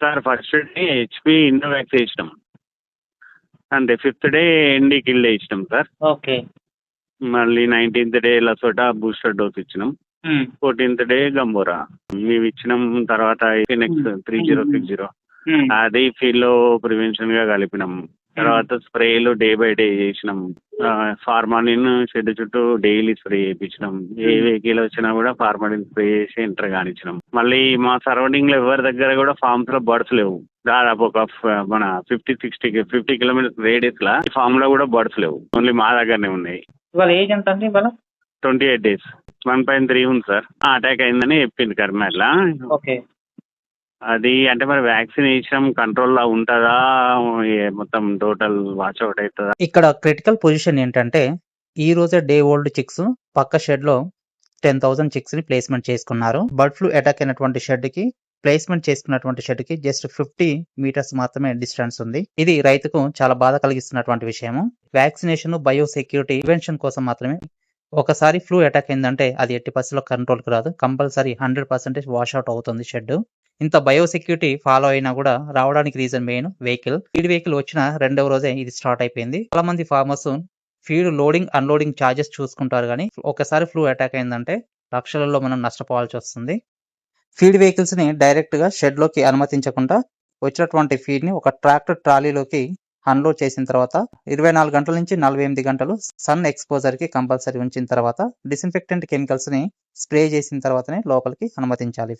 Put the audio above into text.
Sir first day HP ఇన్నోవాక్స్ వేసినాం. అంతే. Fifth day ND kill వేసినాం సార్. ఓకే. మళ్ళీ 19th డే లసోటా బూస్టర్ డోస్ ఇచ్చినాం. 14th డే గంబోరా మేము ఇచ్చినాం. తర్వాత నెక్స్ట్ 3060 అది ఫీల్డ్ లో ప్రివెన్షన్ గా కలిపినాం. తర్వాత స్ప్రేలు డే బై డే చేసినాం. ఫార్మాలిన్ షెడ్ చుట్టూ డైలీ స్ప్రే చేయించినాం. ఏ వెహికల్ వచ్చినా కూడా ఫార్మాలిన్ స్ప్రే చేసి ఎంటర్ కానిచ్చినాం. మళ్ళీ మా సరౌండింగ్ లో ఎవరి దగ్గర కూడా ఫార్మ్స్ లో బర్డ్స్ లేవు. దాదాపు ఒక మన 50 కిలోమీటర్స్ రేడియస్ లా ఫార్మ్ లో కూడా బర్డ్స్ లేవు. ఓన్లీ మా దగ్గరనే ఉన్నాయి. ఇవాళ ఏజ్ ఎంత అండి? ఇవాళ 28 days. 1.3 ఉంది సార్. అటాక్ అయిందని చెప్పింది కర్మాట్లా. ఓకే. అది అంటే మరి వ్యాక్సిన్ వేసినాం కంట్రోల్ లా ఉంటుందా, మొత్తం టోటల్ వాచ్ అవుట్ అవుతుందా? ఇక్కడ క్రిటికల్ పొజిషన్ ఏంటంటే ఈ రోజే డే ఓల్డ్ చిక్స్ పక్క షెడ్ లో 10,000 చిక్స్ ని ప్లేస్మెంట్ చేసుకున్నారు. బర్డ్ ఫ్లూ అటాక్ అయినటువంటి షెడ్ కి ప్లేస్మెంట్ చేసుకున్నటువంటి షెడ్ కి జస్ట్ 50 మీటర్స్ మాత్రమే డిస్టెన్స్ ఉంది. ఇది రైతుకు చాలా బాధ కలిగిస్తున్నటువంటి విషయము. వ్యాక్సినేషన్ బయోసెక్యూరిటీ ప్రివెన్షన్ కోసం మాత్రమే. ఒకసారి ఫ్లూ అటాక్ అయిందంటే అది ఎట్టి పరిస్థితుల్లో కంట్రోల్కి రాదు. కంపల్సరీ 100% వాష్అవుట్ అవుతుంది షెడ్. ఇంత బయోసెక్యూరిటీ ఫాలో అయినా కూడా రావడానికి reason main vehicle. Feed vehicle వచ్చిన 2వ రోజే ఇది స్టార్ట్ అయిపోయింది. చాలా మంది farmers feed loading unloading charges చూసుకుంటారు, కానీ ఒకసారి ఫ్లూ అటాక్ అయిందంటే లక్షలలో మనం నష్టపోవాల్సి వస్తుంది. ఫీడ్ వెహికల్స్ ని డైరెక్ట్ గా షెడ్ లోకి అనుమతించకుండా వచ్చినటువంటి ఫీడ్ ని ఒక ట్రాక్టర్ ట్రాలీలోకి అన్లోడ్ చేసిన తర్వాత 24 గంటల నుంచి 48 గంటలు సన్ ఎక్స్పోజర్ కి కంపల్సరీ ఉంచిన తర్వాత డిస్ఇన్ఫెక్టెంట్ కెమికల్స్ ని స్ప్రే చేసిన తర్వాతనే లోపలికి అనుమతించాలి.